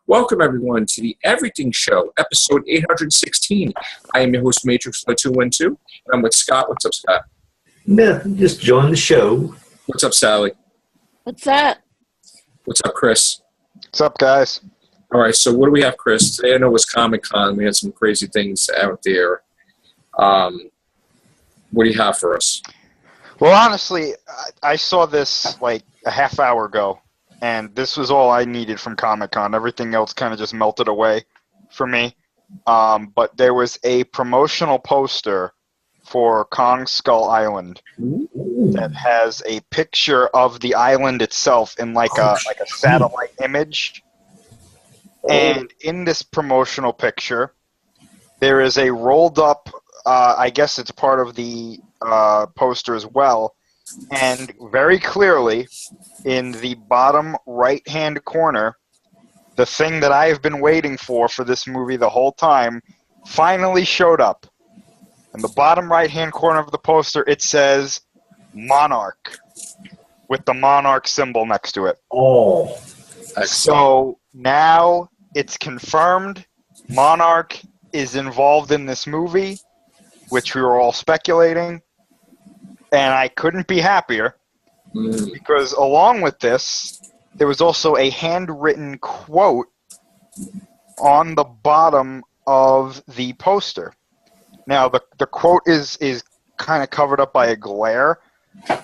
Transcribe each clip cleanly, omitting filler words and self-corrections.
Welcome, everyone, to the Everything Show, episode 816. I am your host, Matrix212, and I'm with Scott. What's up, Scott? Nothing, just join the show. What's up, Sally? What's up? What's up, Chris? What's up, guys? All right, so what do we have, Chris? Today I know it was Comic-Con. We had some crazy things out there. What do you have for us? Well, honestly, I saw this like a half hour ago, and this was all I needed from Comic-Con. Everything else kind of just melted away for me. But there was a promotional poster for Kong Skull Island that has a picture of the island itself in like a satellite image. And in this promotional picture, there is a rolled up, I guess it's part of the poster as well, and very clearly in the bottom right-hand corner, the thing that I have been waiting for this movie the whole time finally showed up. In the bottom right-hand corner of the poster, it says Monarch, with the Monarch symbol next to it. Oh. So now it's confirmed Monarch is involved in this movie, which we were all speculating, and I couldn't be happier because along with this, there was also a handwritten quote on the bottom of the poster. Now, the quote is kind of covered up by a glare,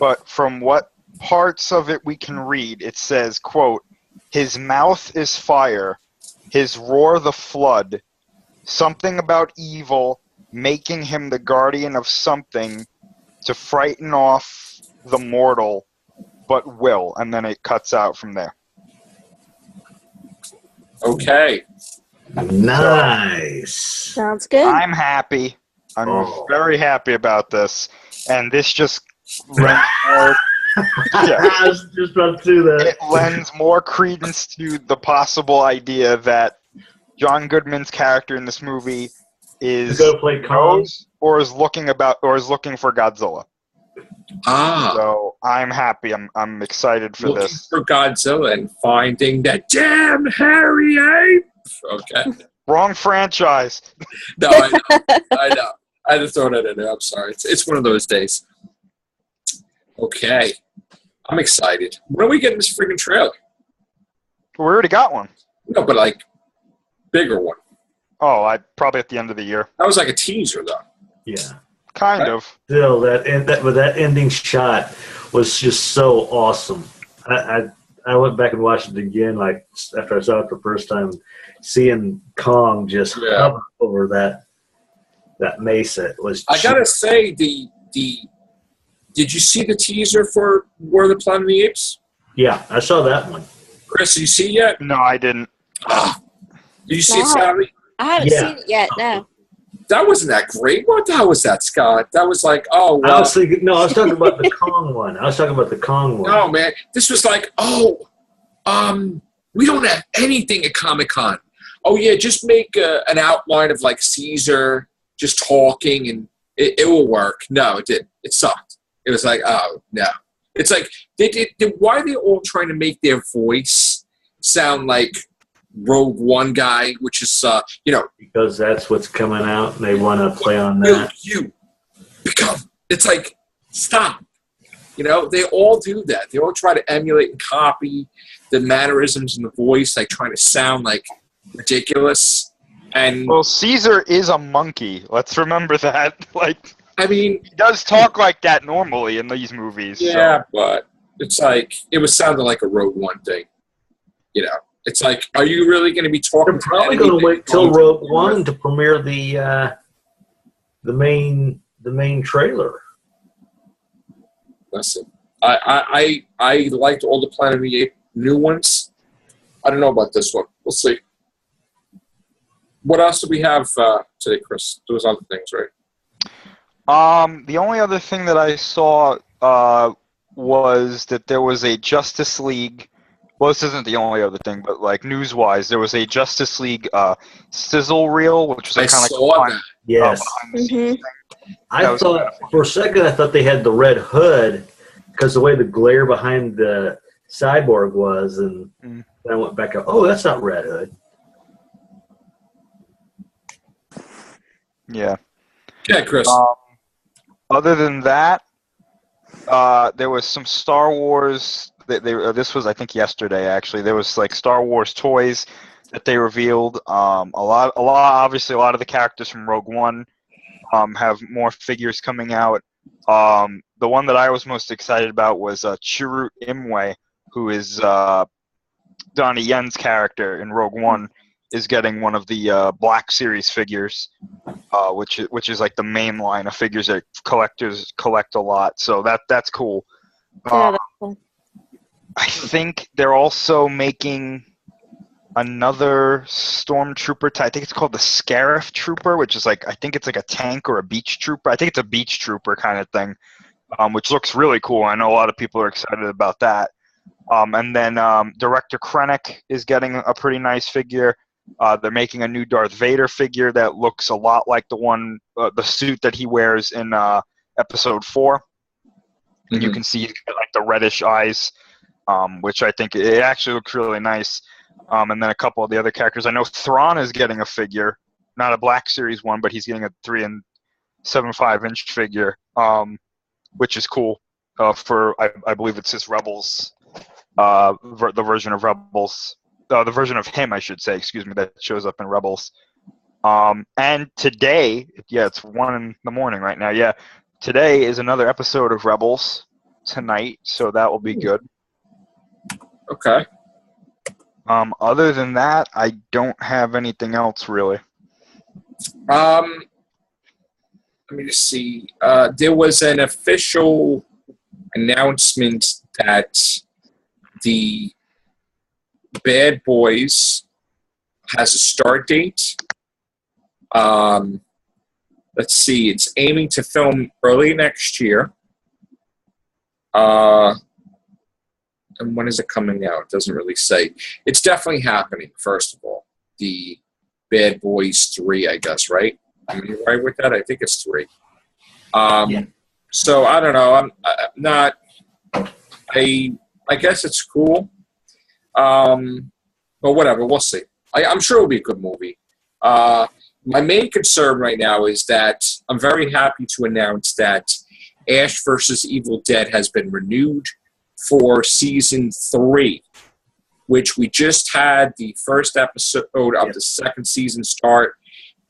but from what parts of it we can read, it says, quote, "His mouth is fire, his roar the flood, something about evil, making him the guardian of something to frighten off the mortal, but will," and then it cuts out from there. Okay. Nice. Sounds good. I'm happy. I'm very happy about this, and this just lends more, I was just about to do that. it lends more credence to the possible idea that John Goodman's character in this movie is going to play Kong? or is looking for Godzilla. Ah. So I'm happy. I'm excited for Looking this. for Godzilla and finding that damn hairy ape. Okay. Wrong franchise. No, I know. I had to throw that in there. I'm sorry. It's one of those days. Okay. I'm excited. When are we getting this freaking trailer? We already got one. No, but like bigger one. Oh, I probably at the end of the year. That was like a teaser, though. Yeah. Kind of. Still, that ending shot was just so awesome. I went back and watched it again, like after I saw it the first time, seeing Kong just hover over that mesa. It was. I gotta say, did you see the teaser for War of the Planet of the Apes? Yeah, I saw that one. Chris, did you see it yet? No, I didn't. Did you see it, Sally? I haven't seen it yet, no. That wasn't that great. What the hell was that, Scott? That was like, oh, well. I was talking about the Kong one. No, man. This was like, we don't have anything at Comic-Con. Oh, yeah, just make an outline of, like, Caesar just talking, and it will work. No, it didn't. It sucked. It was like, oh, no. It's like, why are they all trying to make their voice sound like Rogue One guy, which is, because that's what's coming out, and they want to play on that. You become. It's like, stop. They all do that. They all try to emulate and copy the mannerisms and the voice, like trying to sound like ridiculous. And Well, Caesar is a monkey. Let's remember that. Like, I mean, he does talk like that normally in these movies. yeah, but it's like it was sounding like a Rogue One thing. It's like, are you really going to be talking? They're probably going to wait till Rogue One to premiere the main trailer. Listen, I liked all the Planet of the Apes new ones. I don't know about this one. We'll see. What else do we have today, Chris? There was other things, right? The only other thing that I saw was that there was a Justice League. Well, this isn't the only other thing, but like news-wise, there was a Justice League sizzle reel, which was kind of like yes. behind the scenes thing. I thought for a second they had the red hood because the way the glare behind the Cyborg was, and then I went back up. Oh, that's not Red Hood. Yeah. Yeah, Chris. Other than that, there was some Star Wars. This was, I think, yesterday. Actually, there was like Star Wars toys that they revealed. Obviously, a lot of the characters from Rogue One have more figures coming out. The one that I was most excited about was Chirrut Imwe, who is Donnie Yen's character in Rogue One, is getting one of the Black Series figures, which is like the main line of figures that collectors collect a lot. So that's cool. Yeah, that's cool. I think they're also making another stormtrooper. I think it's called the Scarif Trooper, which is like, I think it's like a tank or a beach trooper. I think it's a beach trooper kind of thing, which looks really cool. I know a lot of people are excited about that. And then Director Krennic is getting a pretty nice figure. They're making a new Darth Vader figure that looks a lot like the one, the suit that he wears in Episode 4. Mm-hmm. And you can see he's got like the reddish eyes, which I think it actually looks really nice. And then a couple of the other characters. I know Thrawn is getting a figure, not a Black Series one, but he's getting a 3 7/5 inch figure, which is cool. For I believe it's his Rebels, the version of Rebels, the version of him, I should say, excuse me, that shows up in Rebels. And today, it's 1 in the morning right now. Yeah, today is another episode of Rebels tonight, so that will be good. Okay. Other than that, I don't have anything else really. Let me just see. There was an official announcement that the Bad Boys has a start date. Let's see. It's aiming to film early next year. And when is it coming out? It doesn't really say. It's definitely happening, first of all. The Bad Boys 3, I guess, right? Am I right with that? I think it's 3. Yeah. So, I don't know. I'm not... I guess it's cool. But whatever. We'll see. I'm sure it'll be a good movie. My main concern right now is that I'm very happy to announce that Ash vs. Evil Dead has been renewed for season 3, which we just had the first episode of the second season start.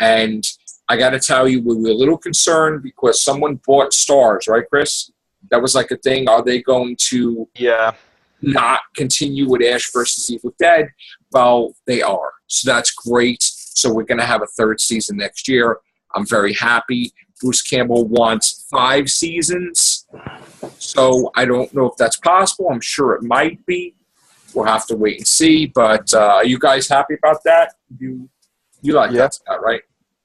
And I got to tell you, we were a little concerned because someone bought Stars, right, Chris? That was like a thing. Are they going to not continue with Ash vs. Evil Dead? Well, they are. So that's great. So we're going to have a 3rd season next year. I'm very happy. Bruce Campbell wants 5 seasons. So I don't know if that's possible. I'm sure it might be. We'll have to wait and see. But are you guys happy about that? You like that, Scott, right?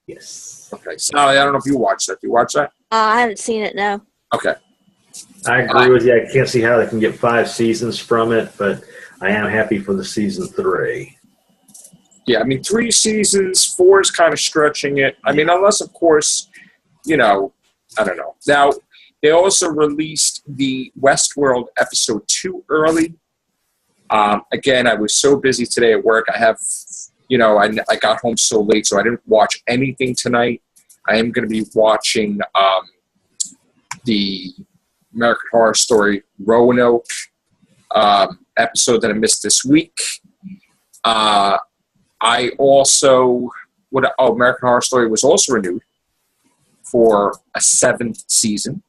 Yes. Okay. Sally, I don't know if you watched that. Do you watch that? I haven't seen it, no. Okay. I agree with you. I can't see how they can get 5 seasons from it, but I am happy for the season 3. Yeah, I mean, 3 seasons, 4 is kind of stretching it. I mean, unless, of course, I don't know. Now, they also released the Westworld episode 2 early. Again, I was so busy today at work. I have, I got home so late, so I didn't watch anything tonight. I am going to be watching the American Horror Story Roanoke episode that I missed this week. I also, American Horror Story was also renewed for a 7th season.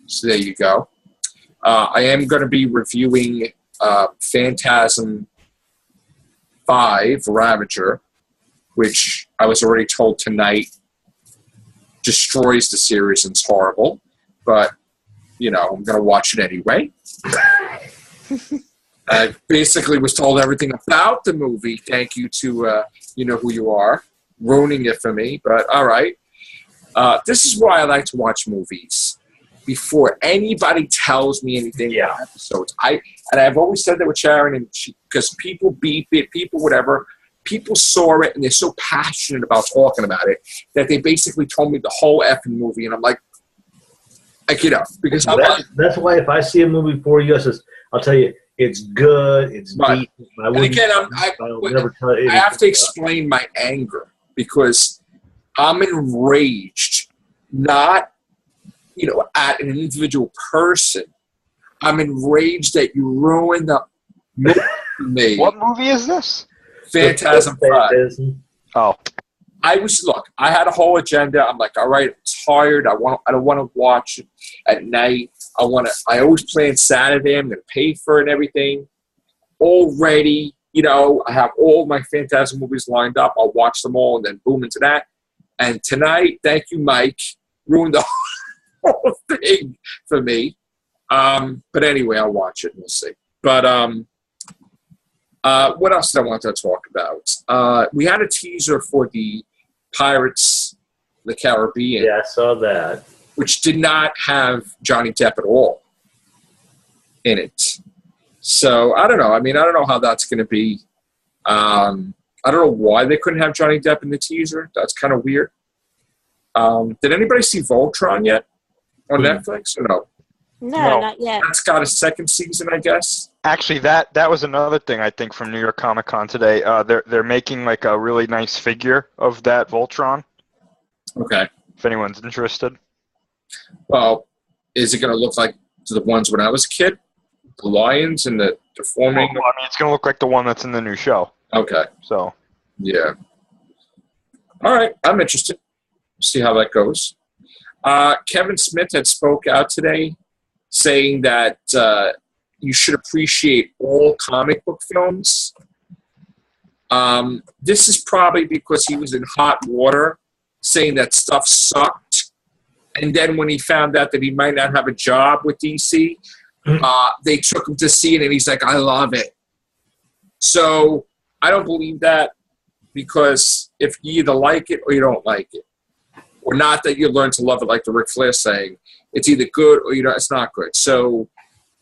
So there you go. I am going to be reviewing Phantasm 5, Ravager, which I was already told tonight destroys the series and it's horrible. But, I'm going to watch it anyway. I basically was told everything about the movie. Thank you to You Know Who You Are, ruining it for me. But all right. This is why I like to watch movies before anybody tells me anything about episodes. I've always said that with Sharon, and because people beep it, people whatever, people saw it and they're so passionate about talking about it that they basically told me the whole effing movie, and I'm like because that's why if I see a movie for you, I'll tell you. It's good. It's deep. And again, I have to explain my anger because I'm enraged, not, at an individual person. I'm enraged that you ruined the movie for me. What movie is this? Phantasm 5. Oh. I had a whole agenda. I'm like, all right, I'm tired. I don't want to watch it at night. I always plan Saturday. I'm going to pay for it and everything. All ready. I have all my Phantasm movies lined up. I'll watch them all and then boom into that. And tonight, thank you, Mike, ruined the whole thing for me. But anyway, I'll watch it and we'll see. But what else did I want to talk about? We had a teaser for the Pirates of the Caribbean. Yeah, I saw that. Which did not have Johnny Depp at all in it. So, I don't know. I don't know how that's going to be. I don't know why they couldn't have Johnny Depp in the teaser. That's kind of weird. Did anybody see Voltron yet on Netflix or no? No, not yet. That's got a second season, I guess. Actually, that was another thing I think from New York Comic Con today. They're making like a really nice figure of that Voltron. Okay. If anyone's interested. Well, is it going to look like the ones when I was a kid? The lions and the deforming? Well, it's going to look like the one that's in the new show. Okay. So. Yeah. All right. I'm interested. See how that goes. Kevin Smith had spoke out today saying that you should appreciate all comic book films. This is probably because he was in hot water saying that stuff sucked. And then when he found out that he might not have a job with DC, they took him to see it, and he's like, I love it. So I don't believe that, because if you either like it or you don't like it, or not that you learn to love it, like the Ric Flair saying, it's either good or it's not good. So,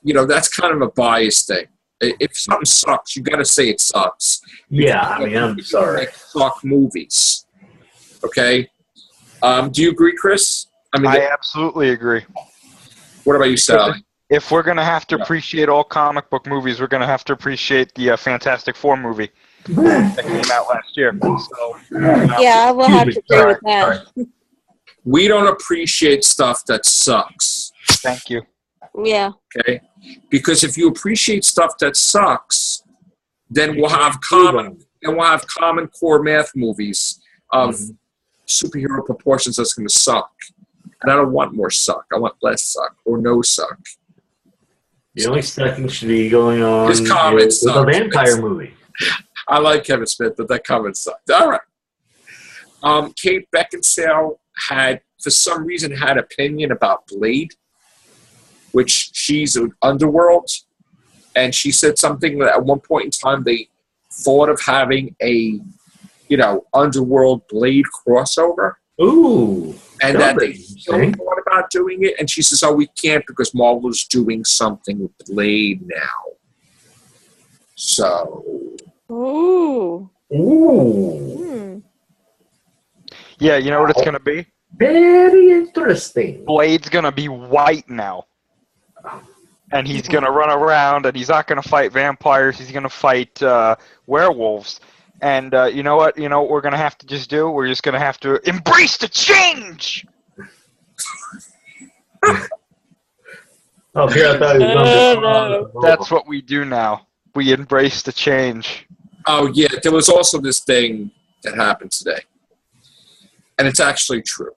that's kind of a biased thing. If something sucks, you got to say it sucks. Yeah, I'm sorry. Like suck movies. Okay? Do you agree, Chris? I absolutely agree. What about you, Sally? If we're going to have to appreciate all comic book movies, we're going to have to appreciate the Fantastic Four movie that came out last year. So, yeah, I will have to agree with that. We don't appreciate stuff that sucks. Thank you. Yeah. Okay? Because if you appreciate stuff that sucks, then we'll have common core math movies of superhero proportions that's going to suck. And I don't want more suck. I want less suck or no suck. The only sucking should be going on His comments with a vampire movie. I like Kevin Smith, but that comment sucked. All right. Kate Beckinsale for some reason, had opinion about Blade, which she's an Underworld. And she said something that at one point in time they thought of having a, Underworld Blade crossover. Ooh. And that they still thought about doing it. And she says, we can't because Marvel's doing something with Blade now. So. Ooh. Yeah, you know what it's going to be? Very interesting. Blade's going to be white now. And he's going to run around, and he's not going to fight vampires. He's going to fight werewolves. And you know what? You know what we're going to have to just do? We're just going to have to embrace the change! Oh, here I thought he was going to That's what we do now. We embrace the change. Oh, yeah. There was also this thing that happened today. And it's actually true.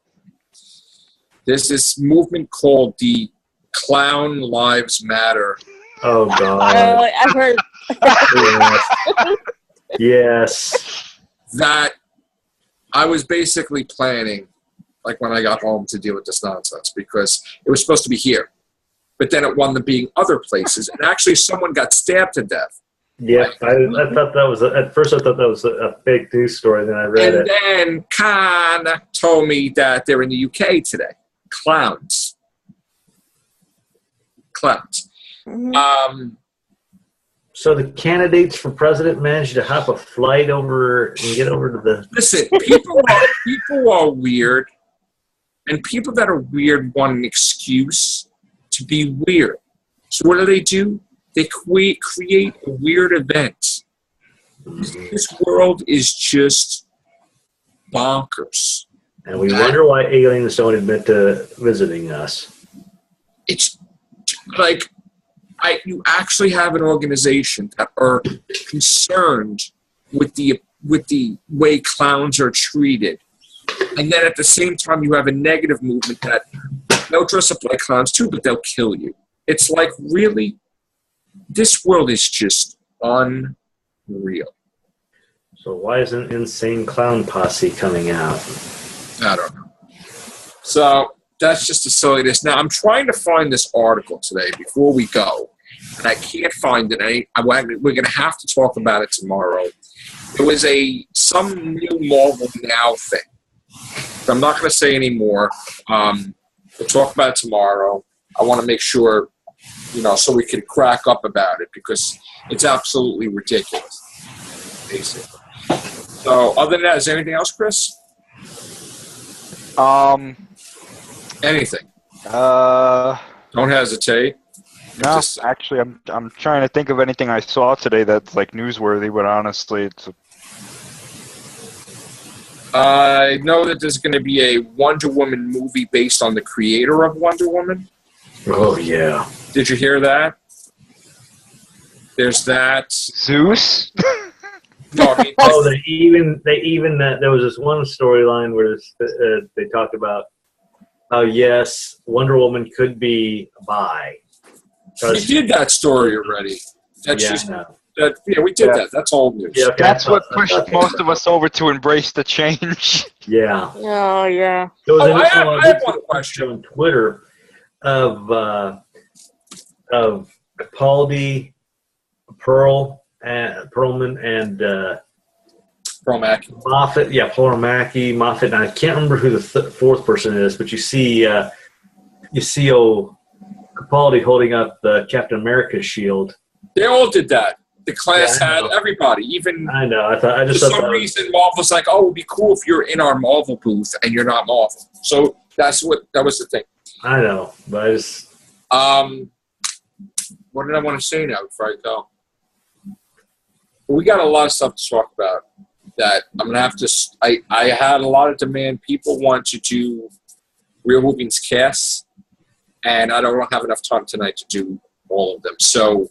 There's this movement called the Clown Lives Matter. Oh, God. I've heard. Yes. That I was basically planning, like when I got home, to deal with this nonsense because it was supposed to be here. But then it wound up being other places. And actually someone got stabbed to death. Yeah, I thought that was at first I thought that was a fake news story. Then I read it. And then Khan told me that they're in the UK today. Clowns. Mm-hmm. So the candidates for president managed to hop a flight over and get over to the. Listen, people are weird, and people that are weird want an excuse to be weird. So what do? They create a weird event. This world is just bonkers. And we wonder why aliens don't admit to visiting us. It's like you actually have an organization that are concerned with the way clowns are treated, and then at the same time you have a negative movement that they'll dress up like clowns too, but they'll kill you. It's like, really, this world is just unreal. So why isn't Insane Clown Posse coming out? I don't know. So that's just a silliness. Now, I'm trying to find this article today before we go, and I can't find it. We're going to have to talk about it tomorrow. It was some new Marvel Now thing. So I'm not going to say any more. We'll talk about it tomorrow. I want to make sure, so we can crack up about it because it's absolutely ridiculous, basically. So other than that, is there anything else, Chris? Anything? Don't hesitate. No, actually, I'm trying to think of anything I saw today that's like newsworthy, but honestly, it's. I know that there's going to be a Wonder Woman movie based on the creator of Wonder Woman. Oh yeah! Did you hear that? There's that. Zeus. No, I mean, they even there was this one storyline where they talked about how yes, Wonder Woman could be bi. We did that story already. We did that. That's old news. Yeah, that's what pushed most of us over to embrace the change. Yeah. Oh, yeah. I have one question on Twitter of Capaldi, Perlman, and Perlmacchi. Moffat. Yeah, Perlmacchi, Moffat. And I can't remember who the fourth person is, but you see Capaldi holding up the Captain America shield. They all did that. The class had everybody. Even I know. For some reason, Marvel's like, "Oh, it'd be cool if you're in our Marvel booth and you're not Marvel." So that was the thing. I know, but I just. What did I want to say now before I go? We got a lot of stuff to talk about. That I'm gonna have to. I had a lot of demand. People want to do Real Movies casts, and I don't have enough time tonight to do all of them. So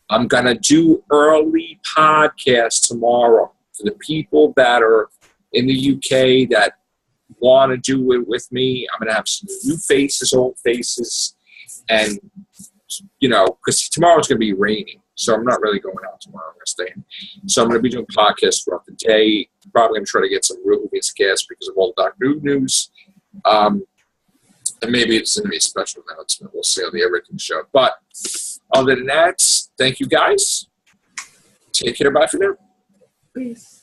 I'm going to do early podcasts tomorrow for the people that are in the UK that want to do it with me. I'm going to have some new faces, old faces, and, because tomorrow's going to be raining, so I'm not really going out tomorrow. I'm going to stay in. So I'm going to be doing podcasts throughout the day. Probably going to try to get some Real Movies casts because of all the Doctor Who news. And maybe it's going to be a special announcement. We'll see on the Everything Show. But other than that, thank you guys. Take care. Bye for now. Peace.